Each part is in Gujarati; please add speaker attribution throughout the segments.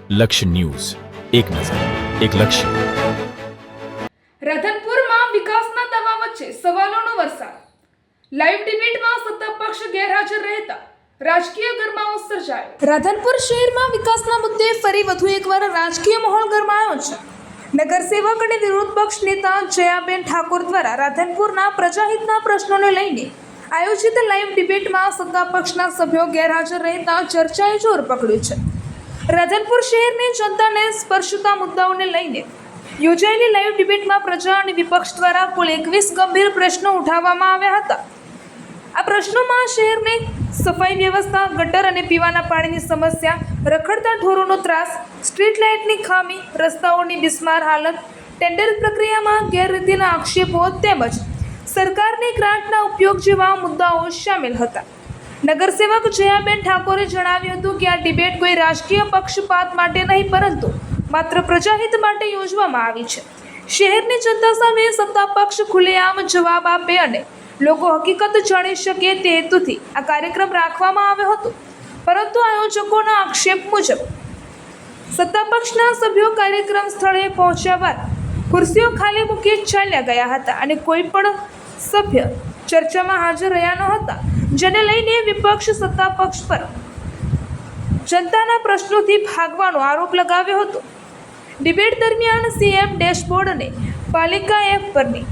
Speaker 1: લક્ષ્ય ન્યૂઝ, એક નજર, એક લક્ષ્ય.
Speaker 2: રાધનપુરમાં વિકાસના દાવા વચ્ચે સવાલોનો વરસાદ. લાઈવ ડિબેટમાં સત્તા પક્ષ ગેરહાજર રહેતા રાજકીય ગરમાવો સર્જાયો. રાધનપુર શહેરમાં વિકાસના મુદ્દે ફરી વધુ એકવાર રાજકીય માહોલ ગરમાયો છે. નગરસેવક અને વિરોધ પક્ષ નેતા જયાબેન ઠાકોર દ્વારા રાધનપુરના પ્રજાહિતના પ્રશ્નોને લઈને આયોજિત લાઈવ ડિબેટમાં સત્તા પક્ષના સભ્યો ગેરહાજર રહેતા ચર્ચાએ જોર પકડ્યું છે. રાધનપુર શહેરની જનતાને સ્પર્શતા મુદ્દાઓને લઈને યોજાયેલી લાઈવ ડિબેટમાં પ્રજા અને વિપક્ષ દ્વારા કુલ 21 ગંભીર પ્રશ્નો ઉઠાવવામાં આવ્યા હતા. આ પ્રશ્નોમાં શહેરની સફાઈ વ્યવસ્થા, ગટર અને પીવાના પાણીની સમસ્યા, રખડતા ઢોરોનો ત્રાસ, સ્ટ્રીટ લાઇટની ખામી, રસ્તાઓની બિસ્માર હાલત, ટેન્ડર પ્રક્રિયામાં ગેરરીતિના આક્ષેપો તેમજ સરકારની ગ્રાન્ટના ઉપયોગ જેવા મુદ્દાઓ સામેલ હતા. નગરસેવક જયાબેન ઠાકોરે જણાવ્યું હતું કે આ ડિબેટ કોઈ રાજકીય પક્ષપાત માટે નહીં પરંતુ માત્ર પ્રજાહિત માટે યોજવામાં આવી છે. શહેરની જનતા સામે સત્તા પક્ષ ખુલ્લેઆમ જવાબ આપે અને લોકો હકીકત જાણી શકે તે હેતુથી આ કાર્યક્રમ રાખવામાં આવ્યો હતો. પરંતુ આયોજકોના આક્ષેપ મુજબ સત્તા પક્ષના સભ્યો કાર્યક્રમ સ્થળે પહોંચ્યા બાદ ખુરશીઓ ખાલી મૂકી ચાલ્યા ગયા હતા અને કોઈ પણ સભ્ય ચર્ચામાં હાજર રહ્યા ન હતા, જેને લઈને વિપક્ષ સત્તા પક્ષ પર જનતાના પ્રશ્નોથી ભાગવાનો આરોપ લગાવ્યો હતો. ડિબેટ દરમિયાન સીએમ ડેશબોર્ડ અને પાલિકા એફ પરની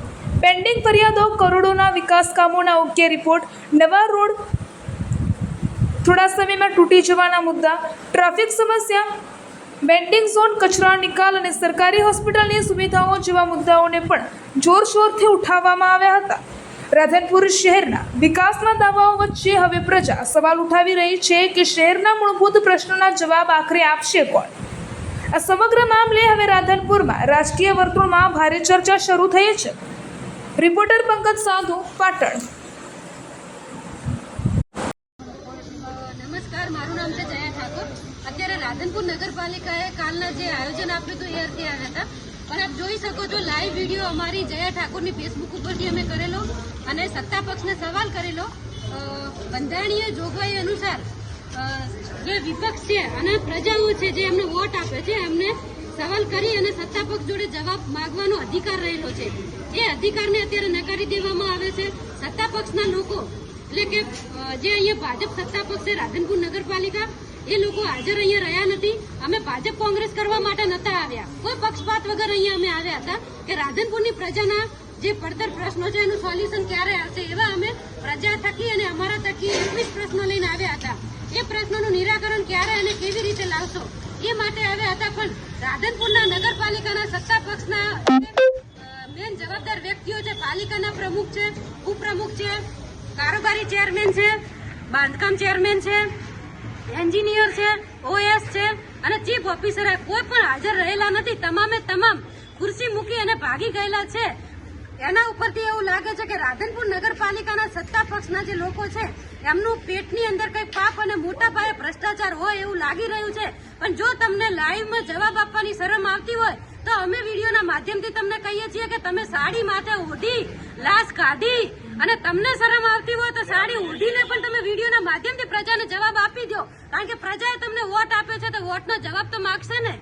Speaker 2: પેન્ડિંગ ફરિયાદો, કરોડોના વિકાસ કામોના ઓકે રિપોર્ટ, નવા રોડ થોડા સમયમાં તૂટી જવાના મુદ્દા, ટ્રાફિક સમસ્યા, વેન્ડિંગ ઝોન, કચરા નિકાલ અને સરકારી હોસ્પિટલની સુવિધાઓ જેવા મુદ્દાઓને પણ જોરશોરથી ઉઠાવવામાં આવ્યા હતા. રાધનપુર શહેરના વિકાસના દાવાઓ વચ્ચે હવે પ્રજા સવાલ ઉઠાવી રહી છે કે શહેરના મૂળભૂત પ્રશ્નોના જવાબ આખરે આપશે કોણ? આ સમગ્ર મામલે હવે રાધનપુરમાં રાજકીય વર્તુળમાં ભારે ચર્ચા શરૂ થઈ છે. રિપોર્ટર પંકજ સાધુ, પાટણ.
Speaker 3: નમસ્કાર, મારું નામ છે જયા ઠાકોર. અત્યારે રાધનપુર નગરપાલિકાએ કાલના જે આયોજન આપ્યું હતું એ અર્થે આવ્યા હતા. પણ આપ જોઈ શકો છો લાઈવ વિડીયો અમારી જયા ઠાકોરની ફેસબુક ઉપરથી અમે કરેલો અને સત્તા પક્ષને સવાલ કરેલો. બંધારણીય જોગવાઈ અનુસાર જે વિપક્ષ છે અને પ્રજાઓ છે જે એમને વોટ આપે છે એમને સવાલ કરી અને સત્તા પક્ષ જોડે જવાબ માંગવાનો અધિકાર રહેલો છે. એ અધિકારને અત્યારે નકારી દેવામાં આવે છે. સત્તા પક્ષના લોકો એટલે કે જે અહીંયા ભાજપ સત્તા પક્ષ છે રાધનપુર નગરપાલિકા, એ લોકો હાજર અહીંયા રહ્યા નથી. અમે ભાજપ કોંગ્રેસ કરવા માટે નતા આવ્યા, કોઈ પક્ષપાત વગર અહીંયા અમે આવ્યા હતા કે રાધનપુરની પ્રજાના જે પડતર પ્રશ્નો છે એનું સોલ્યુશન ક્યારે આવશે એવા અમે પ્રજા થકી અને અમારા થકી 21 પ્રશ્નો લઈને આવ્યા હતા. એ પ્રશ્નોનું નિરાકરણ ક્યારે અને કેવી રીતે લાવશો એ માટે આવ્યા હતા. પણ રાધનપુરના નગરપાલિકાના સત્તા પક્ષના મેન જવાબદાર વ્યક્તિઓ છે, પાલિકાના પ્રમુખ છે, ઉપપ્રમુખ છે, કારોબારી ચેરમેન છે, બાંધકામ ચેરમેન છે, એન્જિનિયર છે, ઓએસ છે અને ચીફ ઓફિસર, કોઈ પણ હાજર રહેલા નથી. તમામે તમામ ખુરશી મૂકી અને ભાગી ગયેલા છે. એના ઉપરથી એવું લાગે છે કે રાધનપુર નગરપાલિકાના સત્તા પક્ષના જે લોકો છે એમનું પેટની અંદર કંઈક પાપ અને મોટા પાયે ભ્રષ્ટાચાર હોય એવું લાગી રહ્યું છે. પણ જો તમને લાઈવમાં જવાબ આપવાની શરમ આવતી હોય તો અમે વિડીયોના માધ્યમથી તમને કહીએ છીએ કે તમે સાડી માથે ઓઢી લાશ કાઢી અને તમને શરમ આવતી હોય તો સાડી ઓઢીને પણ તમે વિડીયોના માધ્યમથી પ્રજાને જવાબ આપી દો. કારણ કે પ્રજાએ તમને વોટ આપ્યો છે તો વોટનો જવાબ તો માગશે ને.